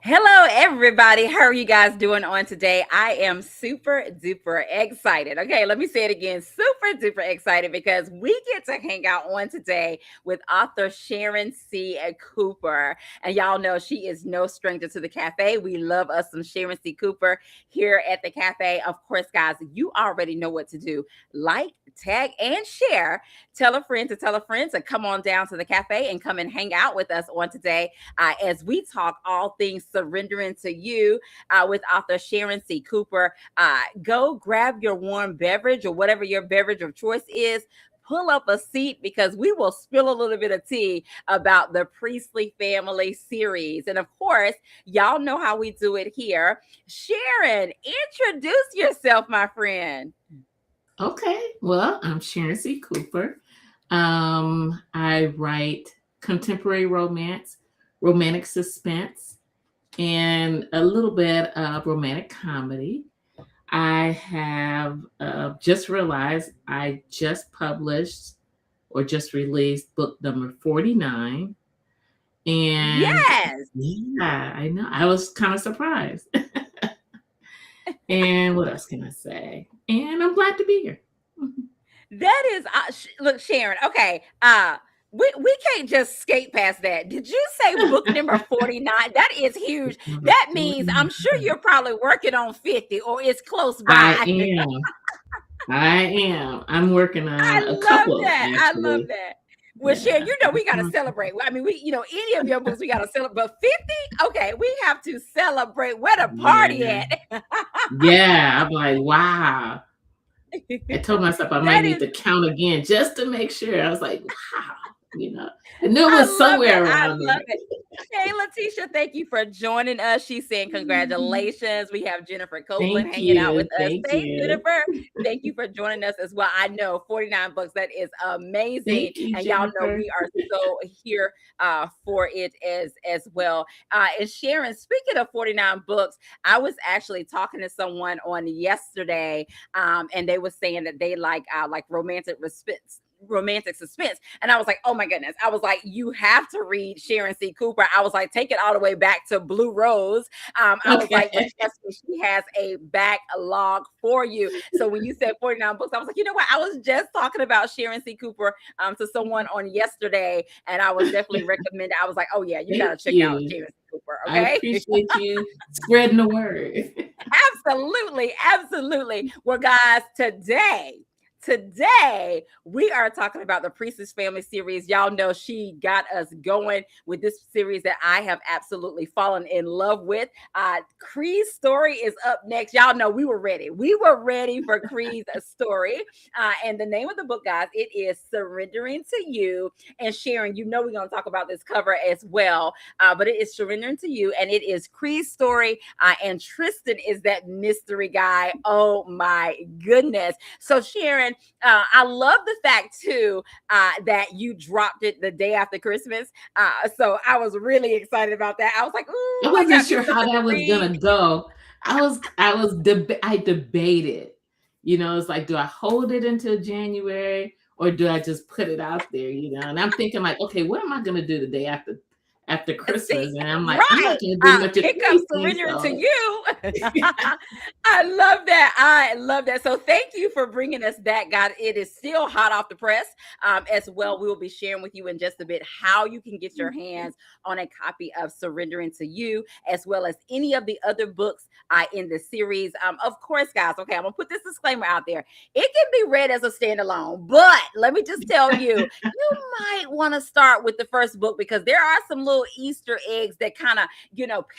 Hello, everybody. How are you guys doing on today? I am super duper excited. Okay, let me say it again super duper excited because we get to hang out on today with author Sharon C. Cooper. And y'all know she is no stranger to the cafe. We love us some Sharon C. Cooper here at the cafe. Of course, guys, you already know what to do. Like, tag, and share. Tell a friend to tell a friend to come on down to the cafe and come and hang out with us on today as we talk all things surrendering to you with author Sharon C. Cooper. Go grab your warm beverage or whatever your beverage of choice is. Pull up a seat because we will spill a little bit of tea about the Priestley Family series. And of course, y'all know how we do it here. Sharon, introduce yourself, my friend. Okay, well, I'm Sharon C. Cooper. I write contemporary romance, romantic suspense, and a little bit of romantic comedy. I have just realized I just published or just released book number 49. And Yes. yeah, I know. I was kind of surprised. And what else can I say? And I'm glad to be here. That is, look, Sharon. Okay, we can't just skate past that. Did you say book number 49? That is huge. Number That means I'm sure 49. you're probably working on 50 or it's close I by. am. I am. I'm working I on a love couple that. I love actually. that. Well, Sharon, Yeah. you know we got to celebrate. I mean, any of your books we got to celebrate. But 50, okay, we have to celebrate. Where the party Yeah. at? Yeah. I'm like, wow. I told myself I might That need is to count again just to make sure. I was like, wow, I knew it I was love it. somewhere I around love there. it. Hey, Letitia, thank you for joining us. She's saying Mhm. congratulations. We have Jennifer Copeland Thank hanging out with you. us. Thank Hey, you. Jennifer, thank you for joining us as well. I know 49 books. That is amazing. Thank you, And y'all know Jennifer. we are so here for it as well. And Sharon, speaking of 49 books, I was actually talking to someone on yesterday, and they were saying that they like romantic suspense. And I was like, oh my goodness. I was like, you have to read Sharon C. Cooper. I was like, take it all the way back to Blue Rose. I was like, but Okay. trust me, she has a backlog for you. So when you said 49 books, I was like, you know what? I was just talking about Sharon C. Cooper to someone on yesterday, and I was definitely recommending. I was like, oh yeah, you got Thank to check out you. Sharon C. Cooper. I Okay. appreciate you spreading the word. Absolutely, absolutely. Well, guys, today we are talking about the Priestess Family series. Y'all know she got us going with this series that I have absolutely fallen in love with. Cree's story is up next. Y'all know we were ready. We were ready for Cree's story. And the name of the book, guys, it is Surrendering to You. And Sharon, you know we're going to talk about this cover as well. But it is Surrendering to You, and it is Cree's story. And Tristan is that mystery guy. Oh my goodness. So, Sharon, I love the fact too that you dropped it the day after Christmas. So I was really excited about that. I was like, I "Ooh, I wasn't got me sure how something to that was read." gonna go. I debated. It's like, do I hold it until January or do I just put it out there? And I'm thinking like, okay, what am I gonna do the day after Christmas? See, And I'm like, I'm right. not gonna do much of Here comes anything. surrendering to So you. I love that. I love that. So thank you for bringing us that, God. It is still hot off the press as well. We will be sharing with you in just a bit how you can get your hands on a copy of Surrendering to You, as well as any of the other books in the series. Of course, guys, okay, I'm going to put this disclaimer out there. It can be read as a standalone, but let me just tell you, you might want to start with the first book because there are some little Easter eggs that kind of,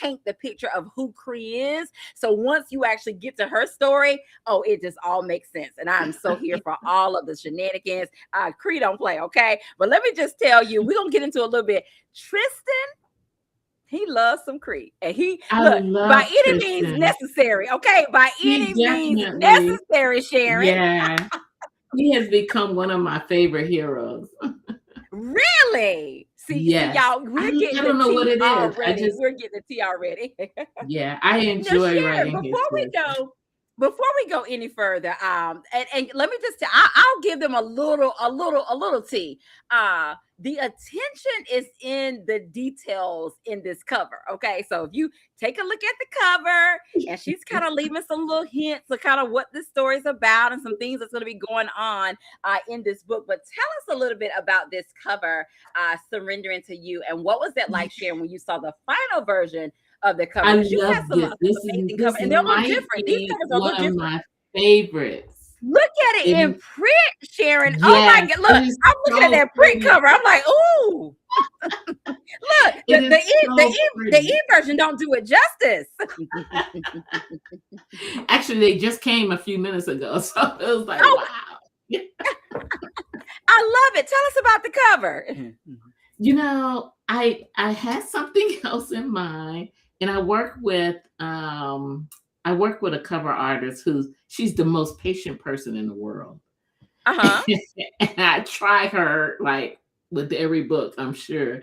paint the picture of who Cree is. So once you actually get to her story, oh, it just all makes sense. And I'm so here for all of the shenanigans. Cree don't play, okay? But let me just tell you, we're going to get into a little bit. Tristan, he loves some Cree. And he, I look, by love any means Tristan. necessary, okay? By He any means definitely, necessary, Sharon. yeah, he has become one of my favorite heroes. Really? See, Yes. y'all, we're I getting the don't know what tea it is. already. We're getting the tea already. Yeah, I Now, enjoy Sharon, writing his before we stories. go, before we go any further, and let me just tell, I'll give them a little tea. The attention is in the details in this cover. Okay, so if you take a look at the cover, and she's kind of leaving some little hints of kind of what this story is about and some things that's going to be going on in this book. But tell us a little bit about this cover, "Surrendering to You," and what was that like, Sharon, when you saw the final version of the cover? I Because you have love some this. amazing cover, This and they're a little might different. These be covers are a one little of different. my favorites. Look at it in It, print, Sharon. Oh my yes, God! it Look, is I'm looking at so that print pretty. cover. I'm like, ooh. Look, It is so the pretty. e version don't do it justice. Actually, they just came a few minutes ago, so it was like, Oh, wow. I love it. Tell us about the cover. You know, I had something else in mind, and I work with a cover artist she's the most patient person in the world. Uh huh. And I try her like with every book, I'm sure.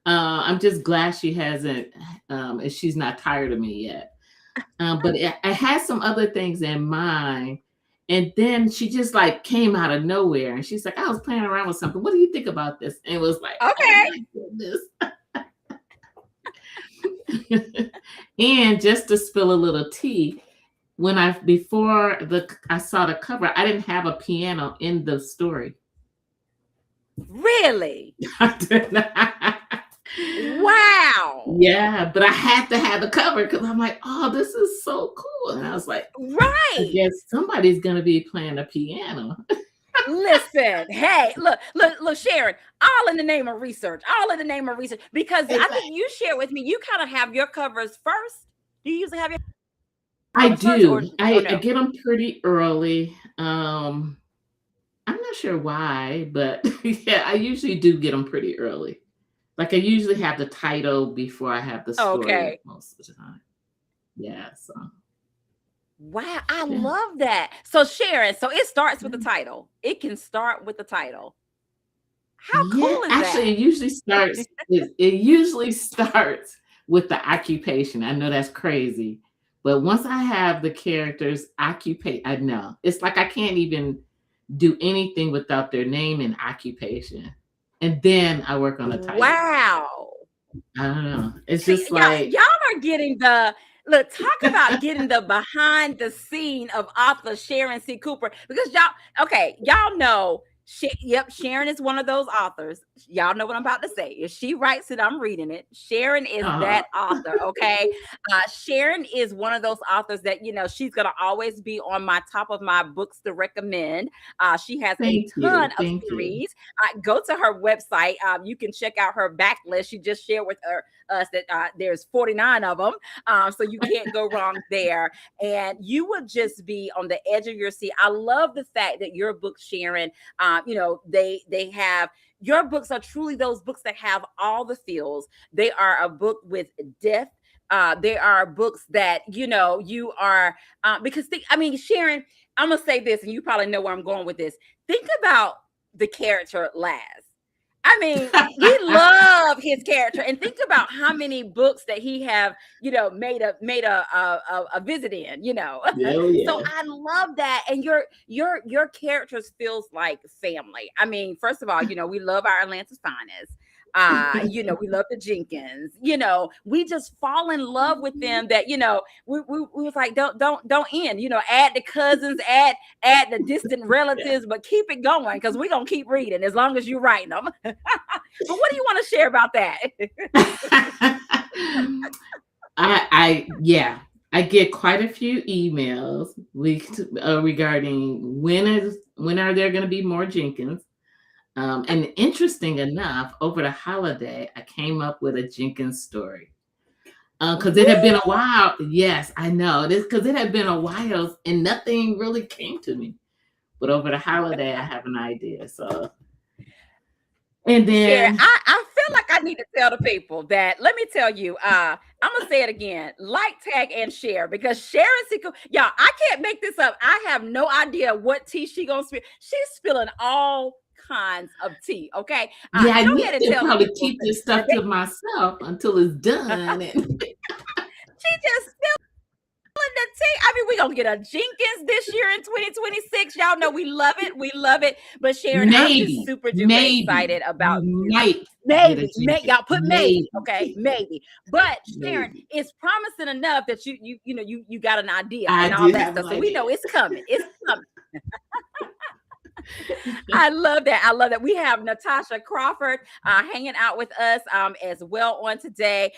I'm just glad she hasn't, and she's not tired of me yet. But I had some other things in mind. And then she just like came out of nowhere and she's like, I was playing around with something. What do you think about this? And it was like, oh Okay. my goodness. And just to spill a little tea, when I saw the cover, I didn't have a piano in the story. Really? I did not. Wow. Yeah, but I had to have the cover because I'm like, oh, this is so cool. And I was like, I Right. guess somebody's gonna be playing a piano. Listen, hey, look, Sharon, all in the name of research, all in the name of research, because I Exactly. think you share with me, you kind of have your covers first. Do you usually have your I covers first, or do. I no? get them pretty early. I'm not sure why, but yeah, I usually do get them pretty early. Like I usually have the title before I have the story Okay. most of the time. Yeah, so Wow, I yeah. love that. So Sharon, so it starts with the Yeah. title. It can start with the title. How Yeah, cool is actually, that? it usually starts with the occupation. I know that's crazy, but once I have the characters occupate, I know it's like I can't even do anything without their name and occupation, and then I work on the title. Wow. I don't know. It's See, just like y'all are getting the look, talk about getting the behind the scene of author Sharon C. Cooper. Because y'all know yep, Sharon is one of those authors. Y'all know what I'm about to say. If she writes it, I'm reading it. Sharon is oh, that author. Okay. Sharon is one of those authors that, she's going to always be on my top of my books to recommend. She has a thank ton you, of thank you. series. Go to her website. You can check out her backlist. She just shared with us that there's 49 of them. So you can't go wrong there. And you would just be on the edge of your seat. I love the fact that your book, Sharon, they have your books are truly those books that have all the feels. They are a book with depth. They are books that you are because Sharon, I'm gonna say this, and you probably know where I'm going with this. Think about the character Laz. I mean, we love his character, and think about how many books that he have, made a visit in, Oh So yeah. I love that, and your characters feels like family. I mean, first of all, we love our Atlanta's finest. We love the Jenkins. We just fall in love with them. That we was like, don't end. Add the cousins, add the distant Yeah. relatives, but keep it going because we're gonna keep reading as long as you're writing them. But what do you want to share about that? Yeah, I get quite a few emails regarding when are there going to be more Jenkins. And interesting enough, over the holiday, I came up with a Jenkins story because it had been a Really? while. Yes, I know this because it had been a while and nothing really came to me. But over the holiday, I have an idea. So, and Share. then I feel like I need to tell the people that. Let me tell you. I'm gonna say it again. Like, tag, and share because Sharon Seco, y'all. I can't make this up. I have no idea what tea she gonna spill. She's spilling all kinds of tea. Okay. yeah, I Go need ahead and to tell the probably people keep this that stuff to myself until it's done. And she just spilling the I mean, we're gonna get a Jenkins this year in 2026. Y'all know we love it. We love it. But Sharon, I'm just Maybe, super duper maybe excited about you you. might get a Y'all Jenkins. put maybe, okay, Maybe, maybe. But Sharon, maybe. it's promising enough that you got an idea I and all do that have an stuff. So we idea. know it's coming. It's coming. I love that. I love that. We have Natasha Crawford hanging out with us as well on today.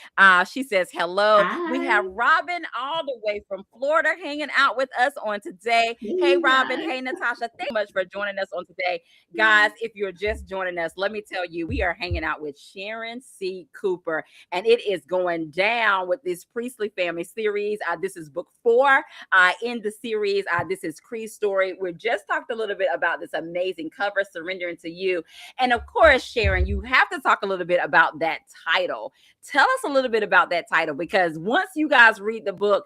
She says hello. We have Hi. Robin all the way from Florida hanging out with us on today. Hey, Hey, you Robin. guys. Hey, Natasha. Thank you so much for joining us on today. Guys, if you're just joining us, let me tell you, we are hanging out with Sharon C. Cooper, and it is going down with this Priestley family series. This is book 4 in the series. This is Cree's story. We just talked a little bit about this amazing cover, Surrendering to You. And of course, Sharon, you have to talk a little bit about that title. Tell us a little bit about that title, because once you guys read the book,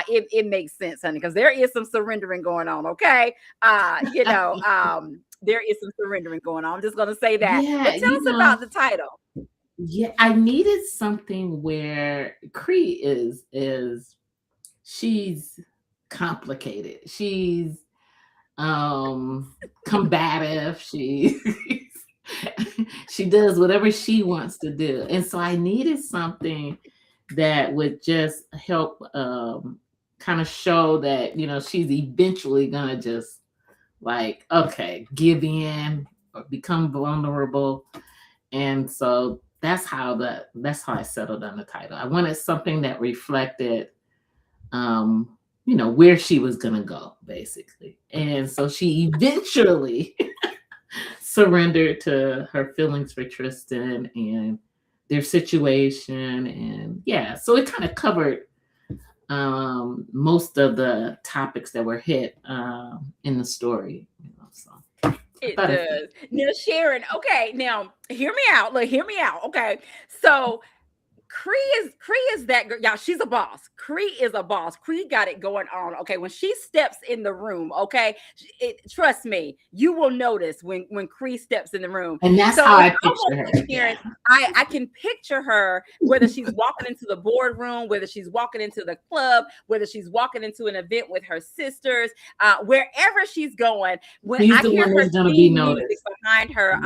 it makes sense, honey, because there is some surrendering going on, okay? There is some surrendering going on. I'm just going to say that. Yeah, But tell us about the title. yeah, I needed something where Cree is she's complicated. She's combative. She does whatever she wants to do. And so I needed something that would just help kind of show that, she's eventually gonna just like, okay, give in or become vulnerable. And so that's how I settled on the title. I wanted something that reflected where she was gonna go, basically. And so she eventually surrendered to her feelings for Tristan and their situation. And yeah, so it kind of covered most of the topics that were hit in the story. So It does. Now, Sharon, okay, now hear me out. Look, hear me out. Okay. So Cree is that girl. Y'all, she's a boss. Cree is a boss. Cree got it going on. Okay. When she steps in the room, okay, trust me, you will notice when Cree steps in the room. And that's So how what I I picture want her. to Sharon, I can picture her, whether she's walking into the boardroom, whether she's walking into the club, whether she's walking into an event with her sisters, wherever she's going. When She's I the hear one her that's gonna be theme music noticed. behind her,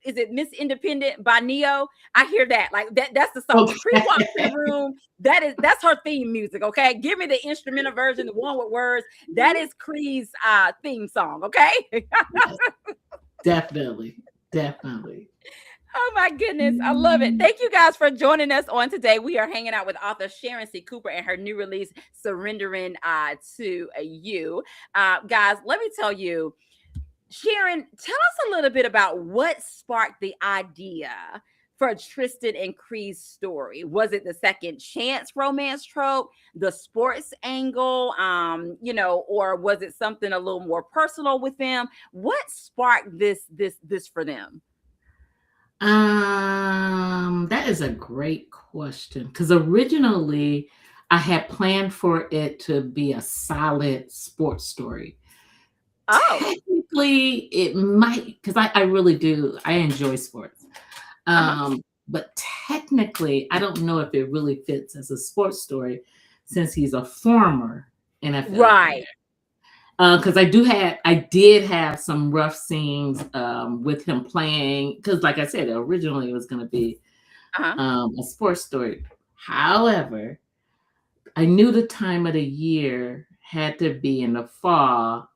is it Miss Independent by Neo? I hear that. Like that's the song. When Cree walks in the Okay. room, that's her theme music. Okay. Give me the instrumental version, the one with words. That is Cree's theme song. Okay. Yes, definitely. Definitely. Oh my goodness. I love it. Thank you guys for joining us on today. We are hanging out with author Sharon C. Cooper and her new release, Surrendering to You. Guys, let me tell you, Sharon, tell us a little bit about what sparked the idea for Tristan and Cree's story. Was it the second chance romance trope, the sports angle, or was it something a little more personal with them? What sparked this for them? That is a great question because originally I had planned for it to be a solid sports story. Oh, Technically, it might because I really do. I enjoy sports. uh-huh. But technically, I don't know if it really fits as a sports story since he's a former NFL player. Right. Because I did have some rough scenes with him playing. Because, like I said, originally it was going to be Uh-huh. a sports story. However, I knew the time of the year had to be in the fall.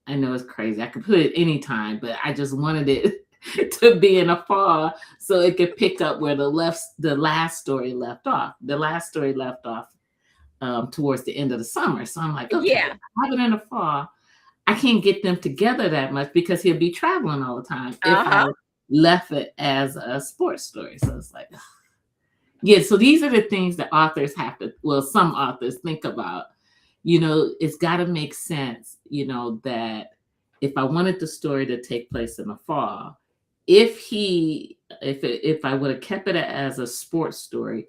I know it's crazy. I could put it any time, but I just wanted it to be in the fall so it could pick up where the last story left off. The last story left off towards the end of the summer. So I'm like, okay, Yeah. I have it in the fall. I can't get them together that much because he'll be traveling all the time if I Uh-huh. left it as a sports story. So it's like, yeah. So these are the things that authors some authors think about. It's got to make sense, that if I wanted the story to take place in the fall, if I would have kept it as a sports story,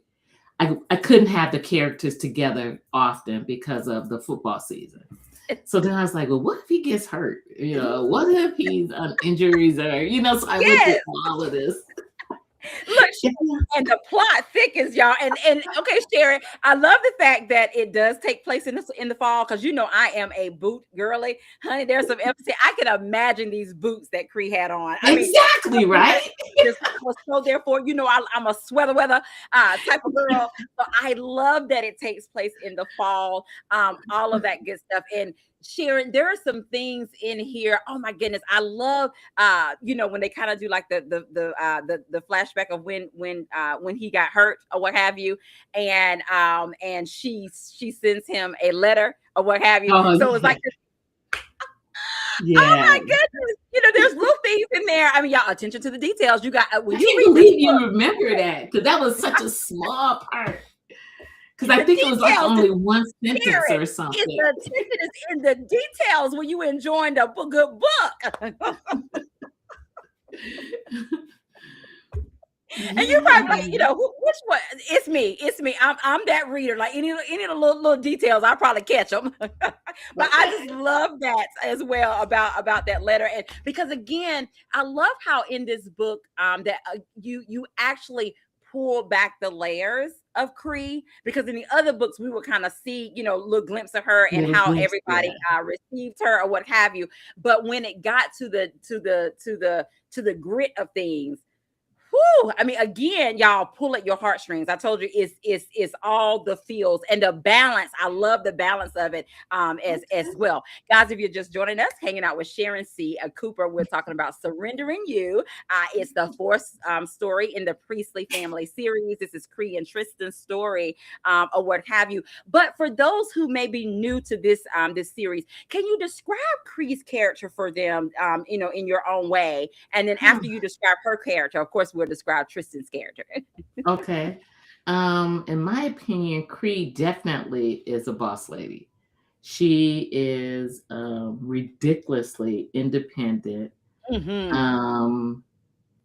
I couldn't have the characters together often because of the football season. So then I was like, well, what if he gets hurt? What if he's on injuries or, so I looked at Yes. all of this. Look, and the plot thickens, y'all. And okay, Sharon, I love the fact that it does take place in the fall because you know I am a boot girly, honey. There's some emphasis. I can imagine these boots that Cree had on. I mean, Exactly, right? I was so therefore, you know, I'm a sweater weather type of girl. So I love that it takes place in the fall. All of that good stuff. And Sharon, there are some things in here. Oh my goodness, I love you know, when they kind of do like the flashback of when he got hurt or what have you, and she sends him a letter or what have you. Oh, So it's yeah. like this, oh Yeah. my goodness, you know, there's little things in there. I mean, y'all, attention to the details. You got when I you can't read this believe you book, remember that because that was such a small part. Because I the think it was like details, only one sentence Sharon, or it's something. the attention is in the details when you enjoying the good book. And you're probably like, Yeah. you know, which one? It's me. It's me. I'm that reader. Like any of the little details, I probably catch them. But I just Okay. love that as well about that letter, and because again, I love how in this book, that you actually pull back the layers of Cree, because in the other books we would kind of see, you know, little glimpse of her and Little how glimpse, everybody yeah. received her or what have you. But when it got to the grit of things, whew, I mean, again, y'all pull at your heartstrings. I told you it's all the feels and the balance. I love the balance of it as Okay. well. Guys, if you're just joining us, hanging out with Sharon C. Cooper, we're talking about Surrendering You. It's the fourth story in the Priestley family series. This is Cree and Tristan's story, or what have you. But for those who may be new to this series, can you describe Cree's character for them, you know, in your own way? And then after you describe her character, of course, we'll describe Tristan's character. Okay. In my opinion, Cree definitely is a boss lady. She is ridiculously independent. Hmm. Um,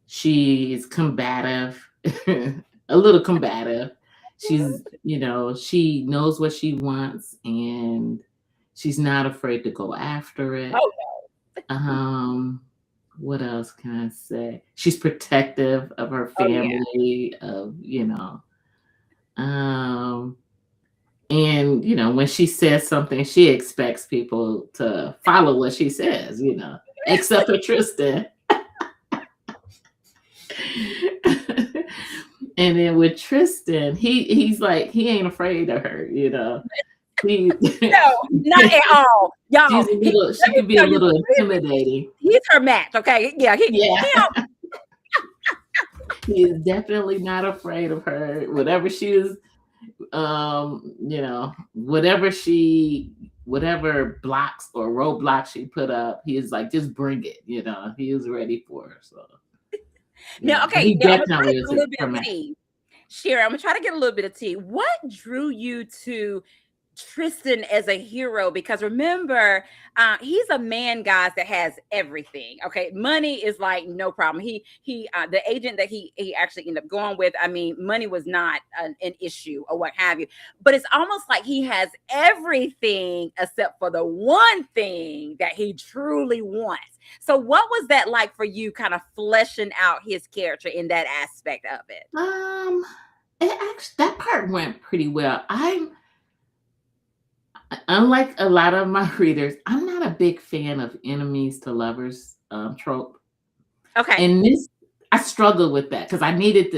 she's combative, a little combative. She's, you know, she knows what she wants and she's not afraid to go after it. Oh, Um, what else can I say? She's protective of her oh yeah. family, of, you know, um, and you know, when she says something, she expects people to follow what she says, you know, except for Tristan. And then with Tristan, he's like he ain't afraid of her, you know. He No, not at all, y'all. she Let me could be a tell you, little intimidating. he's her match. Okay, yeah, Yeah. he don't. He is definitely not afraid of her. Whatever she is, you know, whatever blocks or roadblocks she put up, he is like, just bring it, you know. He is ready for her. So Now, yeah. But okay, he now I'm gonna try to definitely get is a little bit her of man. tea. Sharon, I'm gonna try to get a little bit of tea. What drew you to Tristan as a hero? Because remember, he's a man, guys, that has everything. Okay, money is like no problem. The agent that he actually ended up going with. I mean, money was not an issue or what have you. But it's almost like he has everything except for the one thing that he truly wants. So, what was that like for you, kind of fleshing out his character in that aspect of it? Um, it actually that part went pretty well. I'm unlike a lot of my readers, I'm not a big fan of enemies to lovers trope. Okay. And this, I struggled with that because I needed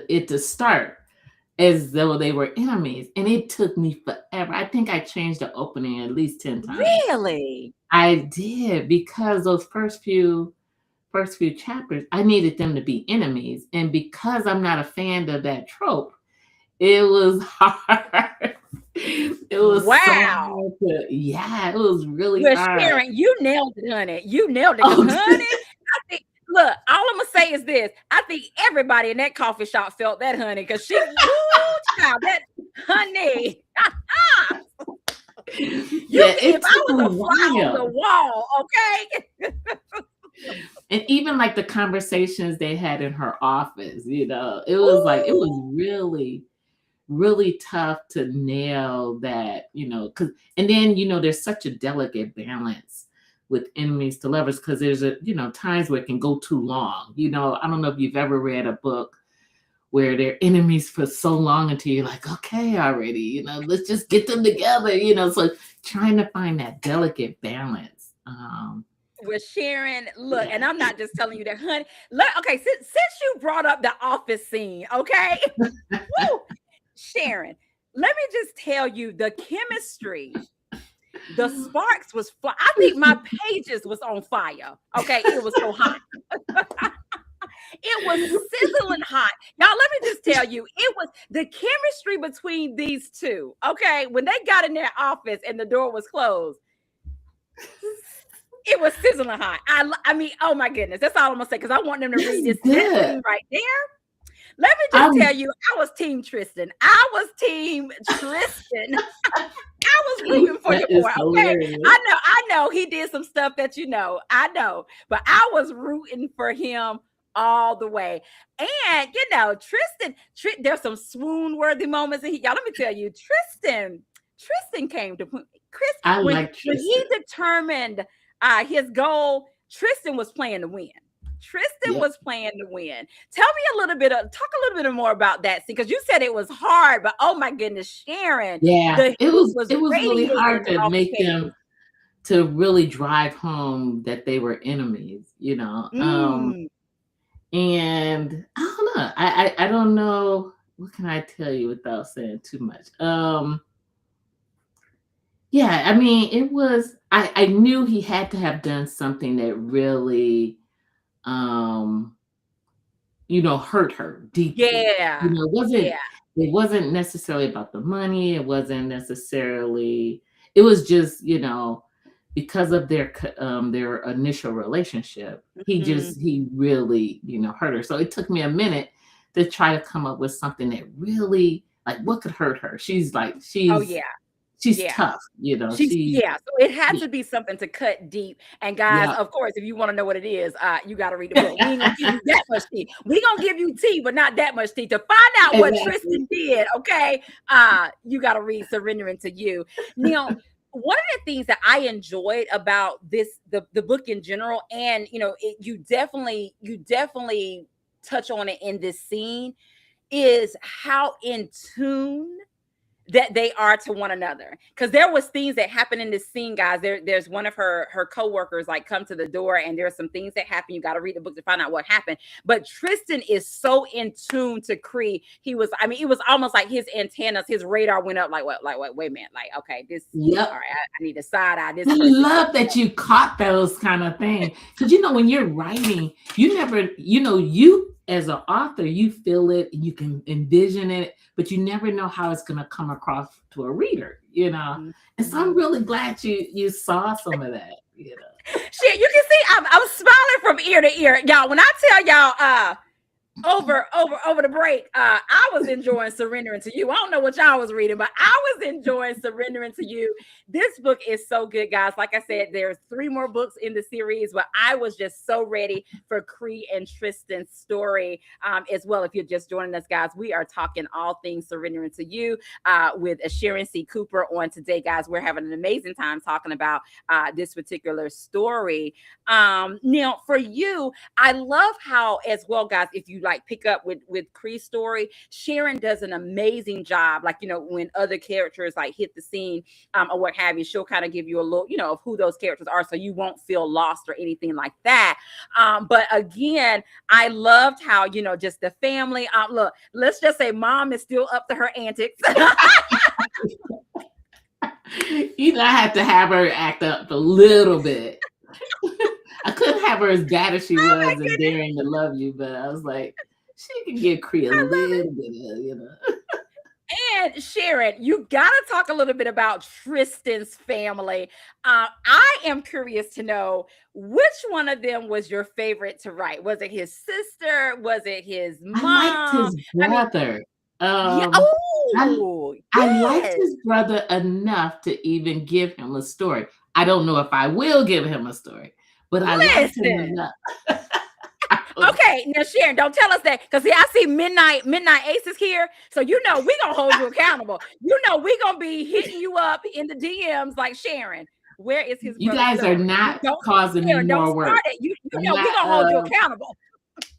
it to start as though they were enemies, and it took me forever. I think I changed the opening at least 10 times. Really? I did because those first few chapters, I needed them to be enemies, and because I'm not a fan of that trope, it was hard. It was so Wow. hard to, yeah, it was really Well, hard. Sharon, you nailed it, honey. You nailed it. Because, Oh, honey, I think, look, all I'm going to say is this. I think everybody in that coffee shop felt that, honey, because woo, child, that, honey, you yeah, can, it if I took a was a fly on the while. wall, okay? And even like the conversations they had in her office, you know, it was Ooh, really, really tough to nail that, you know, because, and then, you know, there's such a delicate balance with enemies to lovers because there's times where it can go too long. You know, I don't know if you've ever read a book. where they're enemies for so long until you're like, okay, already, let's just get them together, so trying to find that delicate balance. With Sharon, look, Yeah. and I'm not just telling you that, honey. Look, okay, since you brought up the office scene, okay, woo, Sharon, let me just tell you the chemistry, the sparks was fly. I think my pages was on fire. Okay, it was so hot. It was sizzling hot. Y'all, let me just tell you, it was the chemistry between these two. Okay, when they got in their office and the door was closed, it was sizzling hot. I mean, oh my goodness, that's all I'm gonna say because I want them to That's read this good. scene right there. Let me just tell you, I was team Tristan. I was team Tristan. I was rooting for your boy. Okay, Hilarious. I know he did some stuff that I know, but I was rooting for him all the way. And Tristan, there's some swoon-worthy moments. And y'all, let me tell you, Tristan came to Chris I when like when he Tristan. determined his goal. Tristan was playing to win. Tristan Yep. was playing to win. Talk a little bit more about that scene because you said it was hard, but oh my goodness, Sharon, Yeah, the it heat was was it was really radiating hard to off the make page. them to really drive home that they were enemies. Mm. And I don't know. I don't know. What can I tell you without saying too much? Yeah, I mean, it was. I knew he had to have done something that really, um, hurt her deeply. Yeah. It Yeah. wasn't necessarily about the money. It wasn't necessarily. It was just, because of their initial relationship. Mhm. He really, hurt her. So it took me a minute to try to come up with something that really, like, what could hurt her. Oh yeah. She's Yeah. tough. She's so it had Yeah, to be something to cut deep. And guys, yeah, of course, if you want to know what it is, you got to read the book. We ain't gonna give you that much tea. We gonna give you tea, but not that much tea. To find out what exactly. Tristan did, okay, you got to read Surrendering to You. Now, one of the things that I enjoyed about the book in general, and you definitely touch on it in this scene, is how in tune that they are to one another. Because there was things that happened in this scene, guys. There's one of her coworkers like come to the door, and there's some things that happen. You got to read the book to find out what happened. But Tristan is so in tune to Cree. It was almost like his antennas, his radar went up. Like what? Like what? Wait a minute. Like okay, this. All Yep. right, I need to side eye this I person. love that you caught those kind of things. Because when you're writing, you never, you as an author, you feel it and you can envision it, but you never know how it's gonna come across to a reader. And so I'm Mhm. really glad you saw some of that. Shit, you can see I'm smiling from ear to ear, y'all. When I tell y'all, over the break, I was enjoying Surrendering to You. I don't know what y'all was reading, but I was enjoying Surrendering to You. This book is so good, guys. Like I said, there's 3 more books in the series, but I was just so ready for Cree and Tristan's story as well. If you're just joining us, guys, we are talking all things Surrendering to You with Sharon C. Cooper on today, guys. We're having an amazing time talking about this particular story. Now, for you, I love how, as well, guys, if you like pick up with Cree's story, Sharon does an amazing job. Like, when other characters like hit the scene or what have you, she'll kind of give you a look, of who those characters are, so you won't feel lost or anything like that. But again, I loved how, just the family. Look, let's just say mom is still up to her antics. I had to have her act up a little bit. I couldn't have her as bad as she Oh my was in goodness, Daring to Love You, but I was like, she can give Cree a I love it. little bit of. And Sharon, you got to talk a little bit about Tristan's family. I am curious to know which one of them was your favorite to write. Was it his sister? Was it his I liked mom? his I mean, brother. yeah. I Oh, I liked yes. his brother enough to even give him a story. I don't know if I will give him a story, but I liked him Listen. enough. I was Okay, now Sharon, don't tell us that because see, I see Midnight Aces here, so we gonna hold you accountable. We gonna be hitting you up in the DMs like Sharon. Where is his you brother's guys are story? not Don't causing me Sharon, don't more work. start it. I'm not We gonna hold you accountable.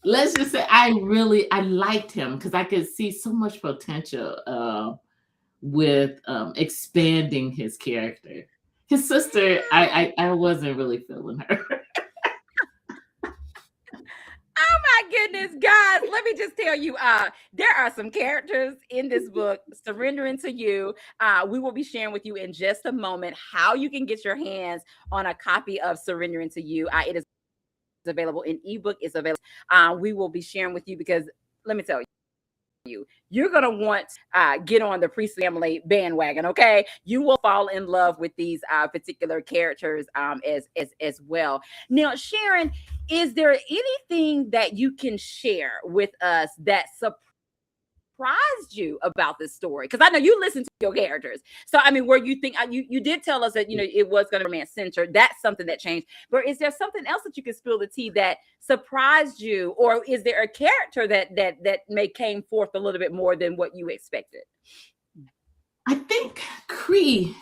let's just say I liked him because I could see so much potential with expanding his character. His sister, I wasn't really feeling her. Oh my goodness, guys. Let me just tell you, there are some characters in this book, Surrendering to You. We will be sharing with you in just a moment how you can get your hands on a copy of Surrendering to You. It is available in ebook, it's available. We will be sharing with you because let me tell you, you're gonna want get on the Priest family bandwagon. Okay, you will fall in love with these particular characters as well. Now, Sharon, is there anything that you can share with us that surprised you about this story? Because I know you listen to your characters. So I mean, where you think you did tell us that it was going to be romance centered. That's something that changed. But is there something else that you can spill the tea that surprised you, or is there a character that may came forth a little bit more than what you expected? I think Cree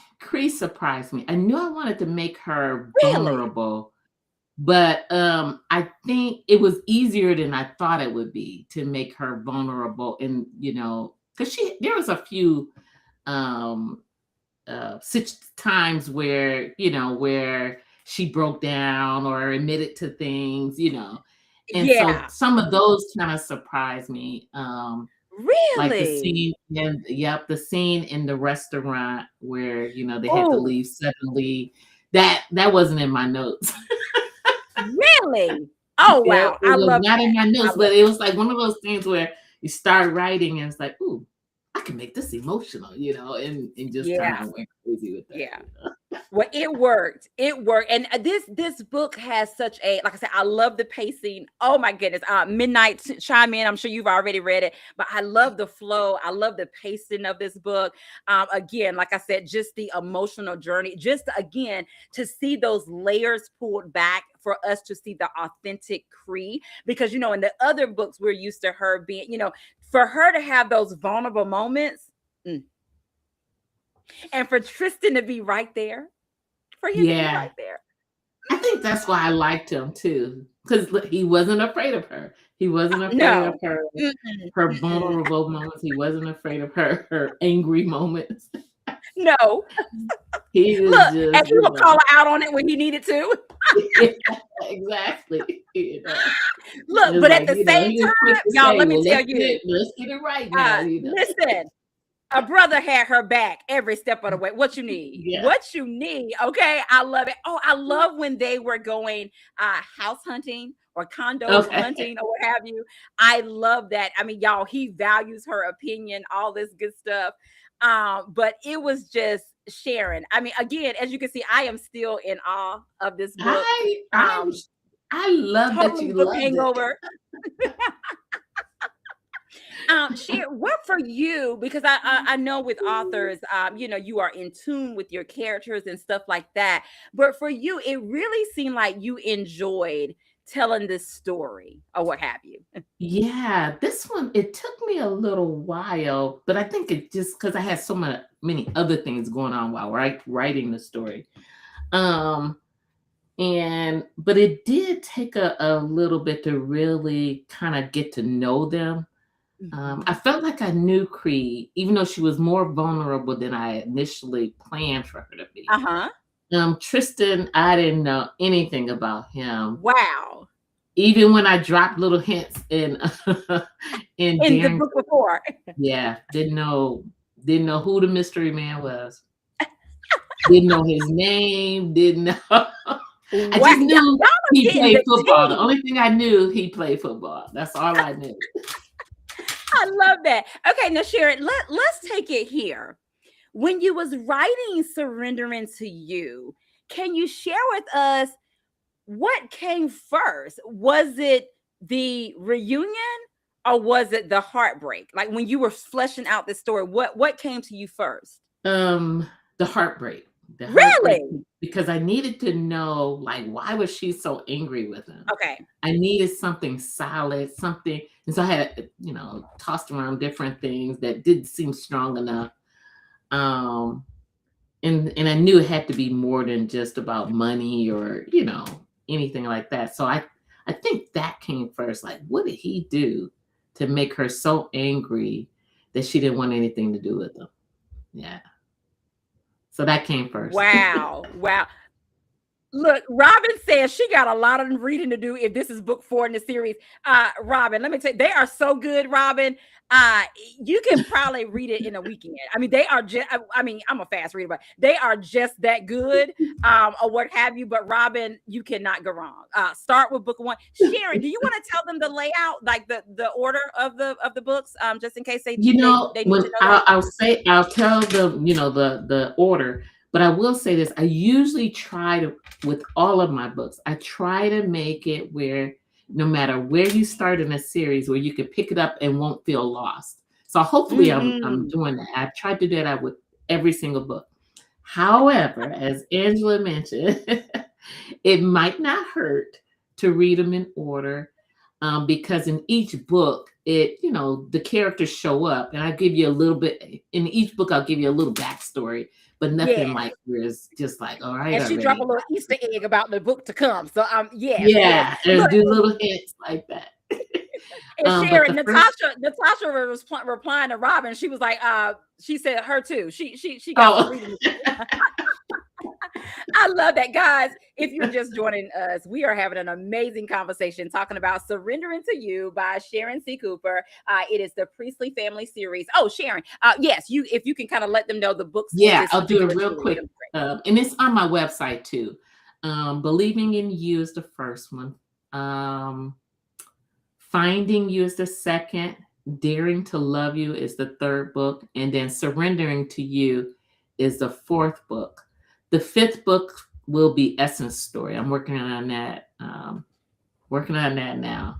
surprised me. I knew I wanted to make her Really? vulnerable, but I think it was easier than I thought it would be to make her vulnerable. And because there was a few um such times where she broke down or admitted to things. And so Yeah. some of those kind of surprised me. Like the Really? scene the scene in the restaurant where, they had to Oh, leave suddenly. That wasn't in my notes. really? Oh Yeah, wow. it I was love not in that. my I notes, love but it was like one of those things where you start writing and it's like, "Ooh, I can make this emotional," and just yeah. kinda went crazy with that, Yeah. Well, it worked. It worked. And this book has such a, like I said, I love the pacing. Oh my goodness. Midnight chime in. I'm sure you've already read it, but I love the flow. I love the pacing of this book. Again, like I said, just the emotional journey, just again to see those layers pulled back for us to see the authentic Cree. Because in the other books, we're used to her being, for her to have those vulnerable moments. mm, and for Tristan to be right there, for him to be Yeah. right there. I think that's why I liked him too, because he wasn't afraid of her. He wasn't afraid of No. Mm-mm, her mm-mm. vulnerable moments. He wasn't afraid of her angry moments. No. He was Look, and just, he will call her out on it when he needed to. yeah, exactly. Look, It's but at like, the same he was quick time, to y'all, say, let me "Well, tell you, let's get it right now." listen, a brother had her back every step of the way. What you need? Yeah. What you need? Okay, I love it. Oh, I love when they were going house hunting or condo Okay. hunting or what have you. I love that. I mean, y'all, he values her opinion, all this good stuff. But it was just Sharon. I mean, again, as you can see, I am still in awe of this book. I I'm Um, I love that totally you book loved it. hangover. Share what for you, because I know with authors, you are in tune with your characters and stuff like that. But for you, it really seemed like you enjoyed telling this story or what have you. Yeah, this one, it took me a little while, but I think it just because I had so many other things going on while writing the story. Um, but it did take a little bit to really kind of get to know them. I Mhm. felt like I knew Creed, even though she was more vulnerable than I initially planned for her to be. Uh-huh. Tristan, I didn't know anything about him. Wow. Even when I dropped little hints in in In the Darren, book before. yeah, didn't know who the mystery man was. Didn't know his name. Didn't know. I Wow. just Y'all knew are he getting played the football. The tea. only thing I knew, he played football. That's all I knew. I love that. Okay, now Sharon, let's take it here. When you was writing Surrendering to You, can you share with us what came first? Was it the reunion or was it the heartbreak? Like when you were fleshing out the story, what came to you first? Um, the heartbreak. The heartbreak Really? because I needed to know, like, why was she so angry with him? Okay. I needed something solid, something, and so I had, tossed around different things that didn't seem strong enough. Um, and I knew it had to be more than just about money or, anything like that. So I think that came first. Like, what did he do to make her so angry that she didn't want anything to do with him? Yeah. So that came first. Wow. Wow. Look, Robin says she got a lot of reading to do if this is book 4 in the series. Robin, let me tell you, they are so good, Robin. Uh, you can probably read it in a weekend. I mean, they are just, I mean, I'm a fast reader, but they are just that good, or what have you. But Robin, you cannot go wrong. Start with book 1. Sharon, do you want to tell them the layout, like the order of the books, just in case they You they know, they need when to know that? I'll tell them, the order, but I will say this. I usually try to, with all of my books, I try to make it where no matter where you start in a series, where you can pick it up and won't feel lost. So hopefully I'm Hmm. doing that. I've tried to do that with every single book. However, as Angela mentioned, it might not hurt to read them in order, because in each book, the characters show up, and I give you a little bit in each book. I'll give you a little backstory, but nothing Yes. like where it's just like, all right, And she dropped a already. little Easter egg about the book to come. So yes, yes. Yeah, Look, and do little hints like that. and But Sharon, the first, Natasha was replying to Robin. She was like, she said her too. She got some oh, reading. I love that, guys. If you're just joining us, we are having an amazing conversation talking about Surrendering to You by Sharon C. Cooper. It is the Priestley Family series. Oh, Sharon, yes, you if you can kind of let them know the books in yeah, this I'll do particular it real series, quick, that'd be great. and it's on my website too. Believing in You is the first one. Finding You is the second. Daring to Love You is the third book. And then Surrendering to You is the fourth book. The fifth book will be Essence Story. I'm working on that. Working on that now.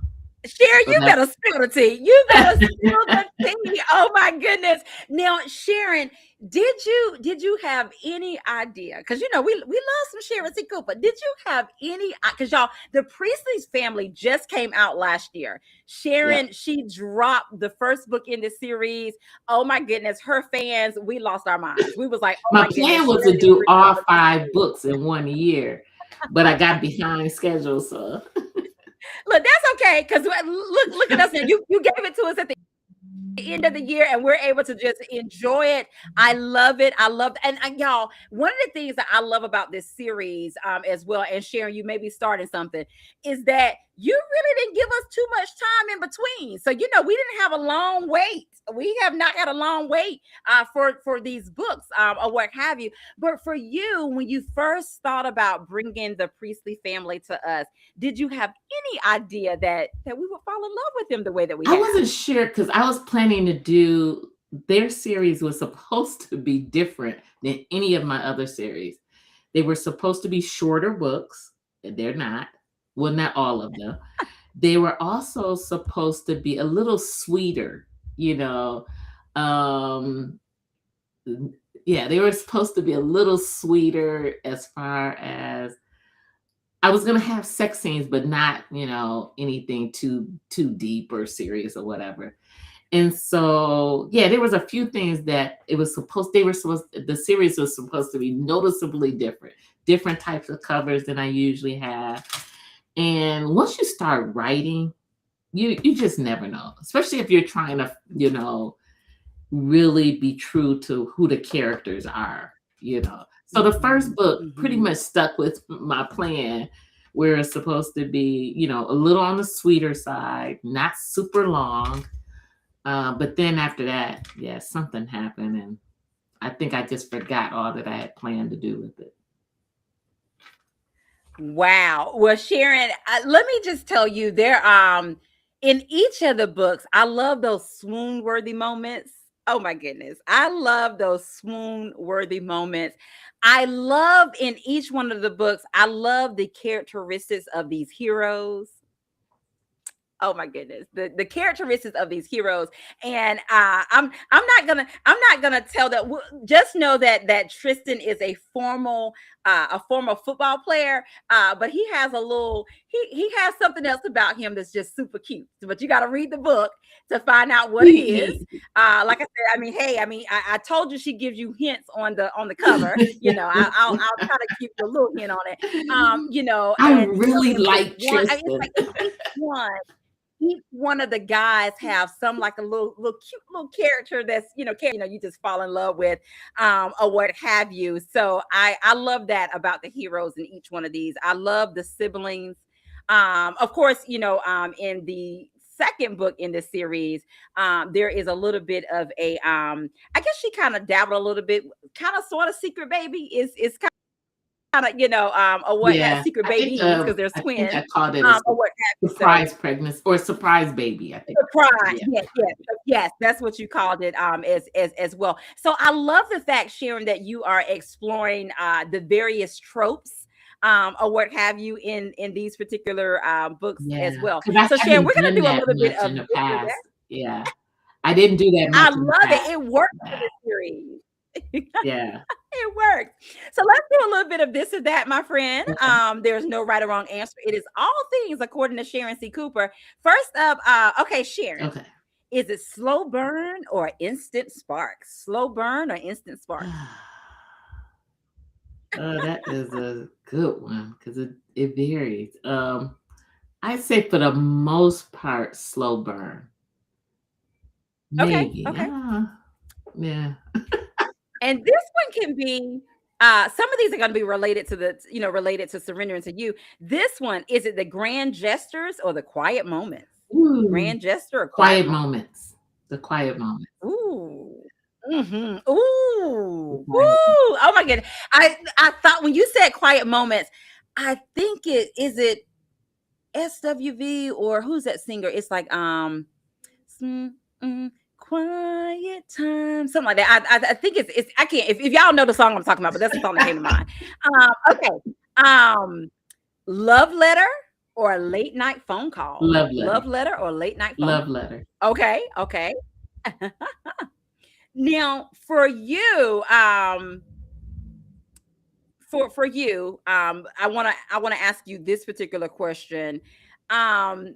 Sharon, So you better spill the tea. You better spill the tea. Oh my goodness. Now, Sharon, did you have any idea? Because we love some Sharon C. Cooper. Did you have any? Because y'all, the Priestley's Family just came out last year. yep. Sharon, she dropped the first book in the series. Oh my goodness, her fans, we lost our minds. We was like, oh My my goodness, plan was Sharon to is do bringing all over this five series. books in 1 year, but I got behind schedule. So Look, that's okay. Because look at us now. You gave it to us at the end of the year and we're able to just enjoy it. I love it. I love and y'all, one of the things that I love about this series, as well, and Sharon, you may be starting something, is that you really didn't give us too much time in between. So we didn't have a long wait. We have not had a long wait, for these books, or what have you. But for you, when you first thought about bringing the Priestley Family to us, did you have any idea that we would fall in love with them the way that we I have? wasn't sure because I was planning to do their series was supposed to be different than any of my other series. They were supposed to be shorter books, and they're not. Well, not all of them. They were also supposed to be a little sweeter, you know. Um, yeah, they were supposed to be a little sweeter as far as I was gonna have sex scenes, but not, anything too deep or serious or whatever. And so, yeah, there was a few things that the series was supposed to be noticeably different, different types of covers than I usually have. And once you start writing, you just never know, especially if you're trying to, really be true to who the characters are. So the first Mhm, book pretty mhm. much stuck with my plan where it's supposed to be, a little on the sweeter side, not super long. But then after that, yeah, something happened, and I think I just forgot all that I had planned to do with it. Wow. Well, Sharon, let me just tell you, in each of the books, I love those swoon worthy moments. Oh my goodness. I love those swoon worthy moments. I love in each one of the books, I love the characteristics of these heroes. Oh my goodness, the characteristics of these heroes, and I'm not gonna tell that. Just know that Tristan is a former football player, but he has a little he has something else about him that's just super cute. But you got to read the book to find out what it is. He, Like I said, I mean, hey, I told you she gives you hints on the cover. I'll try to give you a little hint on it. I And really in book like one, it's Tristan. like one each one of the guys have some like a little cute little character that's you just fall in love with, or what have you. So I love that about the heroes in each one of these. I love the siblings. Of course, in the second book in the series, there is a little bit of a I guess she kind of dabbled a little bit, kind of sort of secret baby is kind of or what have Yeah, secret babies because there's I think twins, I called it a or what have you. So surprise pregnancy or surprise baby. I think. surprise. Yeah, Yes, yes, yes. That's what you called it, as well. So I love the fact, Sharon, that you are exploring the various tropes, or what have you in these particular books as yeah, well. because I So Sharon, we're haven't gonna done do a that little bit much of in the this or that. past. Yeah, I didn't do that I much in the love it. past. It works for Yeah, this series. yeah. It works. So let's do a little bit of this or that, my friend. Okay, There's no right or wrong answer. It is all things according to Sharon C. Cooper. First up, okay, Sharon. okay. Is it slow burn or instant spark? Slow burn or instant spark? Oh, that is a good one because it varies. I'd say for the most part, slow burn. Okay, Maybe. okay. Yeah. And this one can be some of these are going to be related to related to surrendering to you. This one, is it the grand gestures or the quiet moments? Ooh, Grand gesture or quiet quiet moment? moments. The quiet moments. Ooh. Mm-hmm. The Ooh. quiet. Ooh. Oh my goodness. I thought when you said quiet moments, I think it SWV or who's that singer? It's like mm, quiet time, something like that. I think it's I can't if y'all know the song I'm talking about, but that's the song that came to mind. Okay. Um, love letter or a late night phone call? Love Love letter. letter or late night phone Love call? letter. Okay, okay. Now for you, for you, I want to ask you this particular question.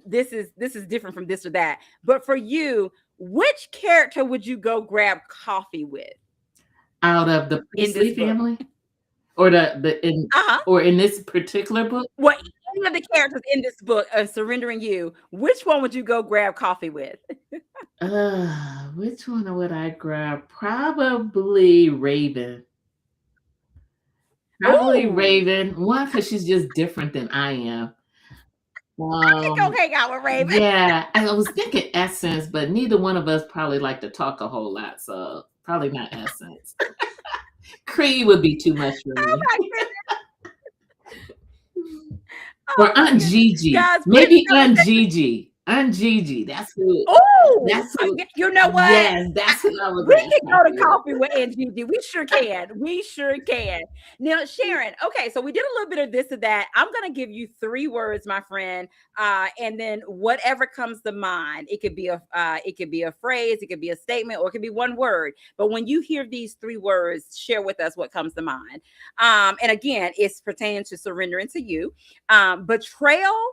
This is different from this or that, but for you, which character would you go grab coffee with Out of the in this Priestley book? family? Or the in Uh-huh. or in this particular book? Well, any of the characters in this book of Surrendering You, which one would you go grab coffee with? Which one would I grab? Probably Raven. Probably Ooh, Raven. One, because she's just different than I am. I can go Um, hang out with Raven. yeah, I was thinking Essence, but neither one of us probably like to talk a whole lot, so probably not Essence. Creed would be too much for Oh me. my goodness. Or Oh my Aunt goodness. Gigi. Guys, please Maybe tell us Aunt that you Gigi. Aunt Gigi. That's who. Oh, That's who. you know what? Yes, that's who I would We grab can go to coffee with. coffee with Aunt Gigi. We sure can. We sure can. Now, Sharon, okay, so we did a little bit of this or that. I'm going to give you three words, my friend, and then whatever comes to mind. It could be a phrase, it could be a statement, or it could be one word. But when you hear these three words, share with us what comes to mind. And again, it's pertaining to surrendering to you. Betrayal,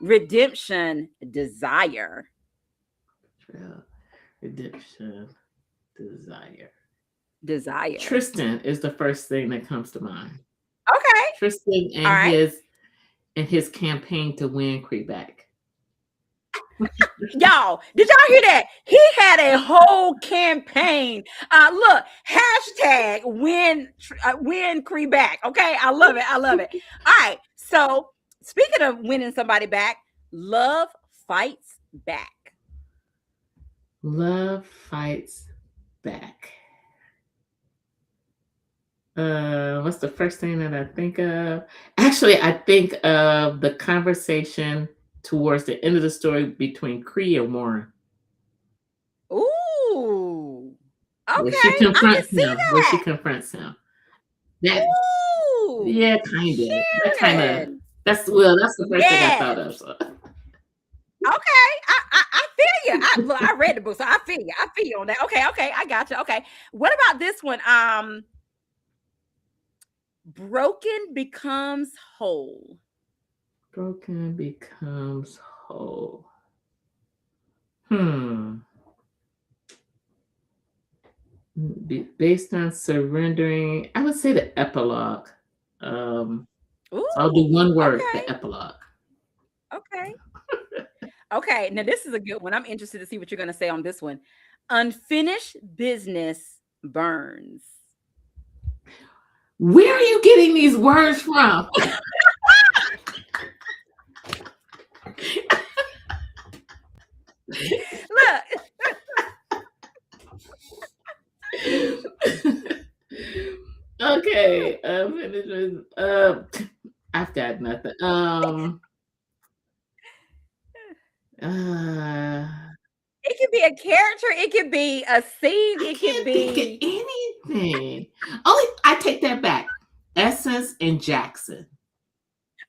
redemption, desire. Betrayal, redemption, desire. Desire. Tristan is the first thing that comes to mind. Okay. Tristan All right. and his campaign to win Quebec. Y'all, did y'all hear that? He had a whole campaign. Look, hashtag win Cree back. Okay, I love it. I love it. All right. So speaking of winning somebody back, love fights back. Love fights back. What's the first thing that I think of? Actually, I think of the conversation towards the end of the story between Cree and Warren, Ooh. where she Okay, I can confronts see him. Where she that. confronts him. That Ooh, yeah, kind of. That kind of Sharon. that's well, that's the first thing I thought Yes. of. So. Okay, I feel you. Look, I read the book, so I feel you. I feel you on that. Okay, okay, I got you. Okay, what about this one? Broken becomes whole. Broken becomes whole. Hmm. Based on surrendering, I would say the epilogue. Um, so I'll do Ooh, one word, okay, the epilogue. okay, okay. Now this is a good one. I'm interested to see what you're going to say on this one. Unfinished business burns. Where are you getting these words from? Look, Okay, I've got nothing. Uh, it could be a character, it could be a scene, I it could can't think of be. anything. Oh, I take that back. Essence and Jackson.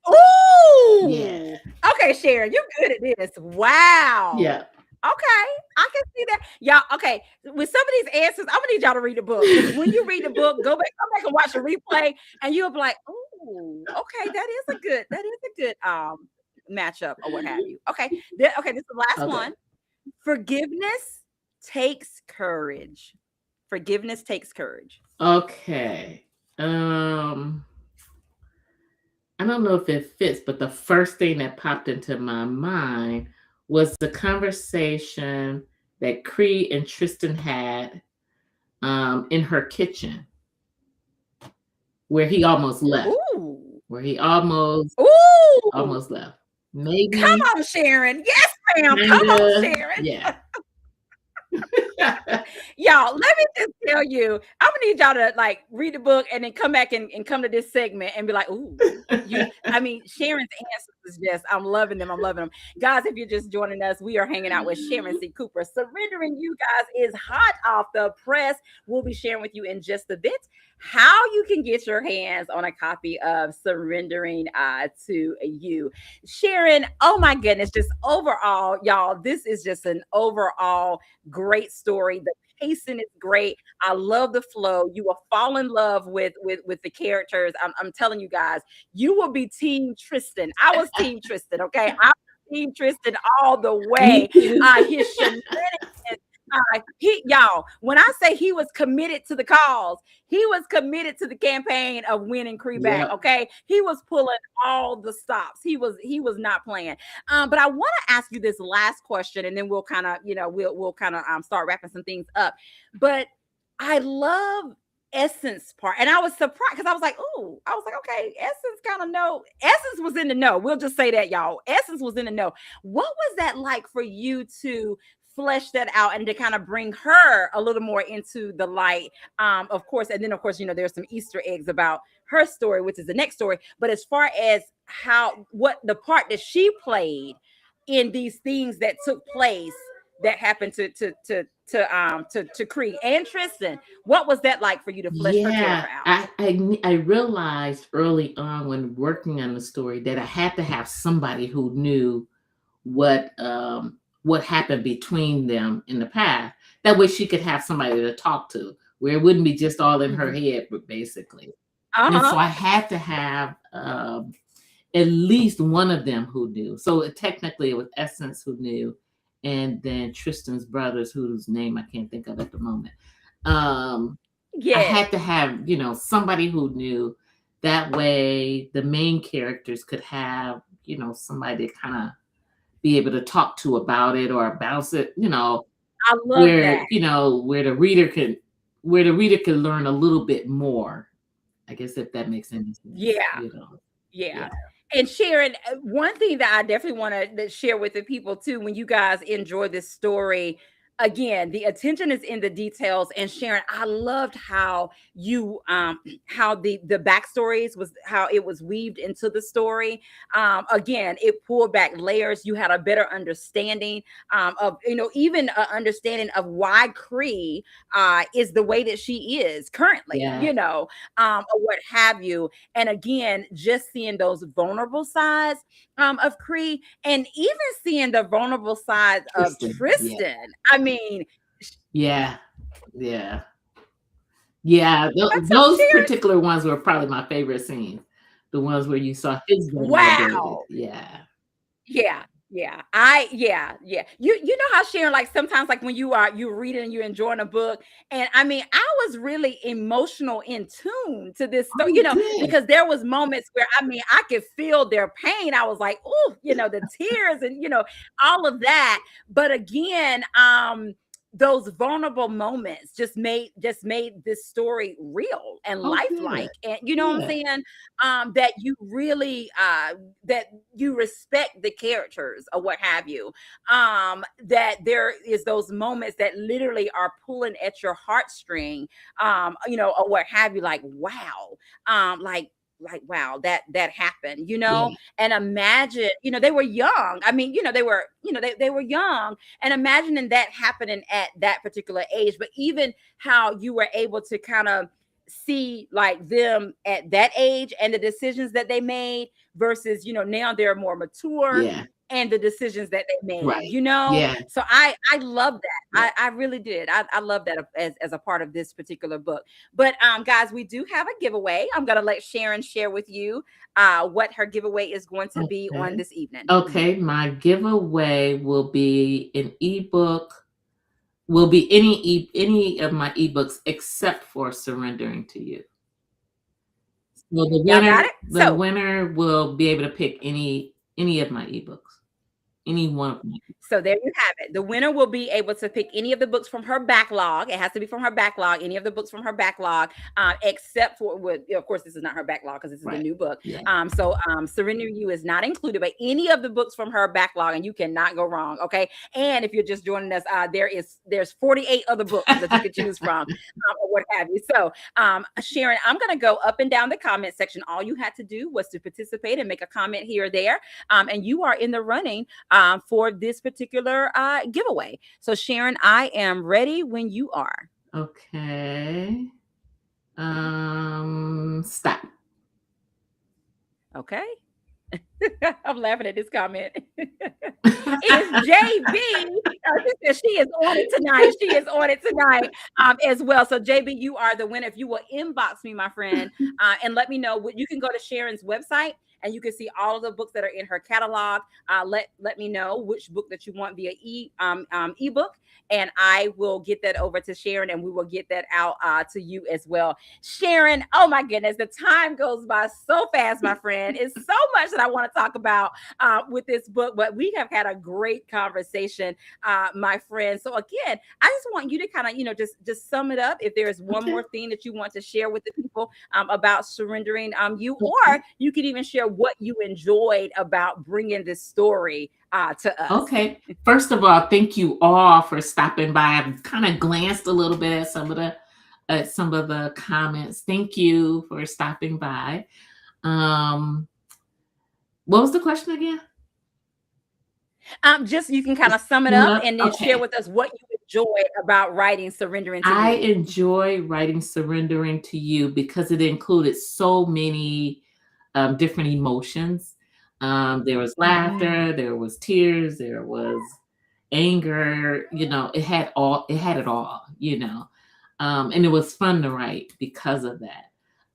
Yeah, Ooh. Okay, Sharon, you're good at this. Wow. yeah. Okay, I can see that. Y'all, okay, with some of these answers, I'm gonna need y'all to read the book because when you read the book, come back and watch the replay, and you'll be like, "Ooh, okay, that is a good matchup or what have you." Okay, okay, this is the last Okay. one. Forgiveness takes courage. Forgiveness takes courage. Okay. Um, I don't know if it fits, but the first thing that popped into my mind was the conversation that Cree and Tristan had in her kitchen, where he almost left. Ooh, Where he almost ooh, almost left. come Maybe on, Sharon. Yes, ma'am. Come on, kinda, Sharon. yeah. Y'all, let me just tell you, I'm gonna need y'all to like read the book and then come back and come to this segment and be like, ooh, I mean, Sharon's answers is just, I'm loving them. I'm loving them. Guys, if you're just joining us, we are hanging out with Sharon C. Cooper. Surrendering You Guys is hot off the press. We'll be sharing with you in just a bit how you can get your hands on a copy of Surrendering to You. Sharon, oh my goodness, just overall, y'all, this is just an overall great story. The pacing is great. I love the flow. You will fall in love with the characters. I'm telling you guys, you will be Team Tristan. I was Team Tristan. Okay, I was Team Tristan all the Me way. too. His shenanigans. Y'all, when I say he was committed to the cause, he was committed to the campaign of winning Cree back. Yep. Okay, he was pulling all the stops. He was not playing. But I want to ask you this last question, and then we'll kind of, we'll kind of start wrapping some things up. But I love Essence part, and I was surprised because I was like, "Ooh," I was like, "Okay, Essence kind of know." Essence was in the know. We'll just say that, y'all. Essence was in the know. What was that like for you to flesh that out and to kind of bring her a little more into the light? Of course, and then of course, there's some Easter eggs about her story, which is the next story. But as far as what the part that she played in these things that took place that happened to Cree and Tristan, what was that like for you to flesh her Yeah, character out? I realized early on when working on the story that I had to have somebody who knew what happened between them in the past. That way she could have somebody to talk to, where it wouldn't be just all in her Mhm. head, but basically. And Uh-huh. so I had to have at least one of them who knew. So technically, it was Essence who knew, and then Tristan's brothers, whose name I can't think of at the moment. Um, I Yes. had to have, somebody who knew. That way, the main characters could have, somebody to kind of be able to talk to about it or bounce it, I love where, that. where the reader can learn a little bit more. I guess if that makes any sense, Yeah. Yeah. Yeah. And Sharon, one thing that I definitely want to share with the people too, when you guys enjoy this story, again, the attention is in the details. And Sharon, I loved how you how the backstories was, how it was weaved into the story. Again, it pulled back layers. You had a better understanding of, even an understanding of why Cree is the way that she is currently, Yeah. or what have you. And again, just seeing those vulnerable sides of Cree, and even seeing the vulnerable side of Tristan. Yeah. Tristan. I mean, Yeah. Yeah. Yeah. so Those Sharon, particular ones were probably my favorite scenes. The ones where you saw his vulnerability. wow. Yeah. Yeah, yeah. Yeah. You know how Sharon, like sometimes like when you're reading and you're enjoying a book, and I mean, I was really emotional in tune to this Oh, story, you did. because there was moments where I mean I could feel their pain. I was like, oh, the tears and all of that. But again, those vulnerable moments just made this story real and Oh, good. lifelike. And you know what I'm Yeah. saying? That you really that you respect the characters or what have you. That there is those moments that literally are pulling at your heartstring, or what have you, like wow. Like wow, that happened, Yeah. and imagine, they were young. I mean, they were young, and imagining that happening at that particular age. But even how you were able to kind of see like them at that age and the decisions that they made versus now they're more mature, Yeah. and the decisions that they made, Right. Yeah. so I love that. Yeah. I really did. I love that as a part of this particular book. But guys, we do have a giveaway. I'm gonna let Sharon share with you what her giveaway is going to be on Okay. this evening. Mhm. Okay. My giveaway will be an ebook. Will be any of my ebooks except for Surrendering to You. So Y'all got it. the So winner will be able to pick any of my ebooks. Any one of my So there you have it. The winner will be able to pick any of the books from her backlog. It has to be from her backlog. Any of the books from her backlog, except for, of course, this is not her backlog because this is the right. new book. Yeah. So Surrender You is not included, but any of the books from her backlog, and you cannot go wrong. Okay. And if you're just joining us, there's 48 other books that you can choose from, or what have you. So, Sharon, I'm gonna go up and down the comment section. All you had to do was to participate and make a comment here or there, and you are in the running for this particular giveaway. So, Sharon, I am ready when you are. Okay. Stop. Okay. I'm laughing at this comment. It is JB. She is on it tonight. She is on it tonight as well. So, JB, you are the winner. If you will inbox me, my friend, and let me know. You can go to Sharon's website and you can see all of the books that are in her catalog. Let me know which book that you want via ebook, and I will get that over to Sharon, and we will get that out to you as well. Sharon, oh my goodness, the time goes by so fast, my friend. It's so much that I want to talk about with this book, but we have had a great conversation, my friend. So again, I just want you to kind of, just sum it up. If there is one Okay. more thing that you want to share with the people about Surrendering You, Okay. or you could even share what you enjoyed about bringing this story to us. Okay. First of all, thank you all for stopping by. I've kind of glanced a little bit at some of the comments. Thank you for stopping by. Um, what was the question again? Just you can kind of sum it Sum it up up. and then share Okay. with us what you enjoyed about writing Surrendering to I You. enjoy writing Surrendering to You because it included so many different emotions. There was laughter, there was tears, there was anger. It had it all. And it was fun to write because of that.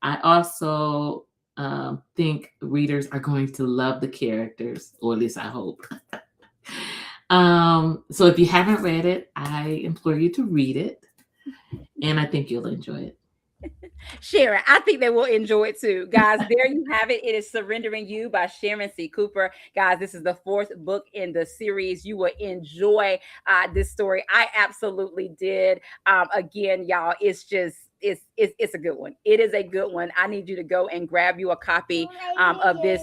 I also think readers are going to love the characters, or at least I hope. So if you haven't read it, I implore you to read it, and I think you'll enjoy it. Sharon, I think they will enjoy it too. Guys, there you have it. It is Surrendering You by Sharon C. Cooper. Guys, this is the fourth book in the series. You will enjoy this story. I absolutely did. Again, y'all, it's just it's a good one. It is a good one. I need you to go and grab you a copy of this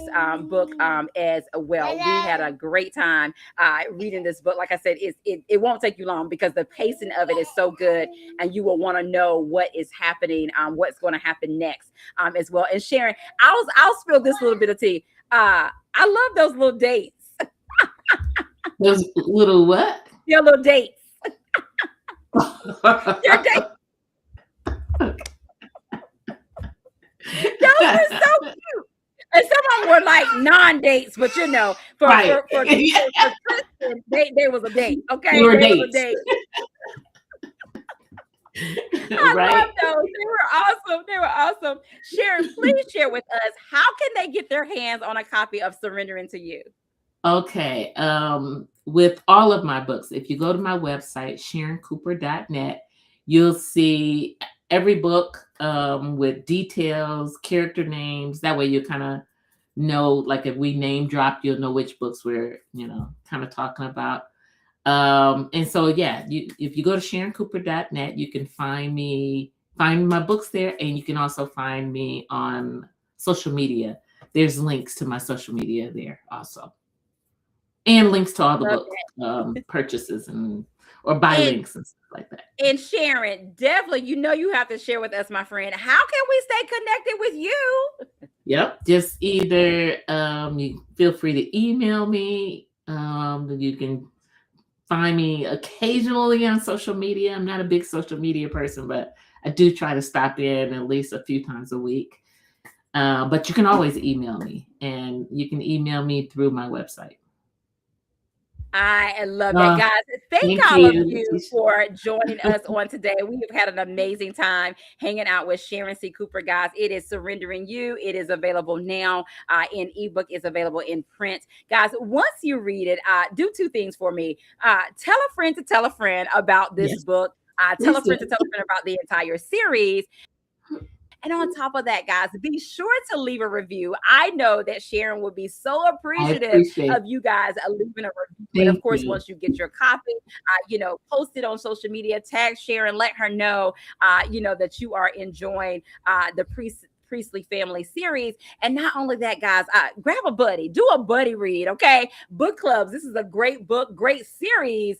book as well. We had a great time reading this book. Like I said, it won't take you long because the pacing of it is so good, and you will want to know what is happening, what's going to happen next as well. And Sharon, I'll spill this little bit of tea. I love those little dates. Those little what? Your little dates. Your dates. Those were so cute. And some of them were like non-dates, but you know, for Right. for Tristan, they was a date. Okay, They were they was a dates. date. I Right. love those. They were awesome. They were awesome. Sharon, please share with us, how can they get their hands on a copy of Surrendering to You? Okay. With all of my books, if you go to my website, SharonCooper.net, you'll see every book with details, character names. That way you kind of know, like if we name drop, you'll know which books we're, kind of talking about. And so, yeah, if you go to SharonCooper.net, you can find my books there, and you can also find me on social media. There's links to my social media there also, and links to all the Love book purchases or buy that. links and stuff like that. And Sharon, definitely, you have to share with us, my friend. How can we stay connected with you? Yep. Just either you feel free to email me. You can find me occasionally on social media. I'm not a big social media person, but I do try to stop in at least a few times a week. But you can always email me, and you can email me through my website. I love that, guys. Thank Thank all of you. you for joining us on today. We have had an amazing time hanging out with Sharon C. Cooper, guys. It is Surrendering You. It is available now in ebook. It's available in print. Guys, once you read it, do two things for me. Tell a friend to tell a friend about this Yes, book. Tell a please do. friend to tell a friend about the entire series. And on top of that, guys, be sure to leave a review. I know that Sharon will be so I appreciative appreciate of you guys leaving a review. And of Thank course, you. once you get your copy, post it on social media, tag Sharon, let her know, that you are enjoying the Priestley Family series. And not only that, guys, grab a buddy, do a buddy read, okay? Book clubs. This is a great book, great series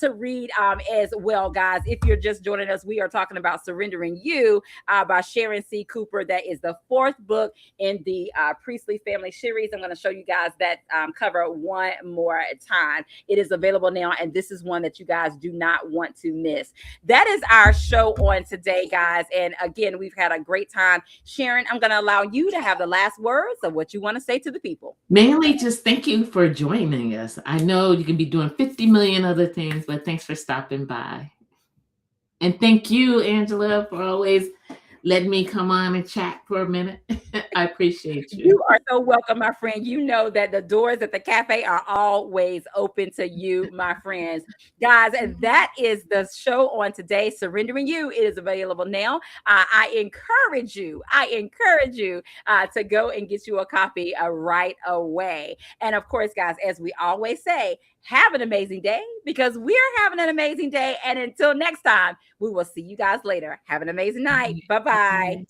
to read as well, guys. If you're just joining us, we are talking about Surrendering You by Sharon C. Cooper. That is the fourth book in the Priestley Family series. I'm going to show you guys that cover one more time. It is available now, and this is one that you guys do not want to miss. That is our show on today, guys. And again, we've had a great time. Sharon, I'm going to allow you to have the last words of what you want to say to the people. Mainly just thank you for joining us. I know you can be doing 50 million other things, but thanks for stopping by. And thank you, Angela, for always letting me come on and chat for a minute. I appreciate you. You are so welcome, my friend. You know that the doors at the cafe are always open to you, my friends. Guys, that is the show on today, Surrendering You. It is available now. I encourage you to go and get you a copy right away. And of course, guys, as we always say, have an amazing day, because we're having an amazing day. And until next time, we will see you guys later. Have an amazing night. Bye-bye.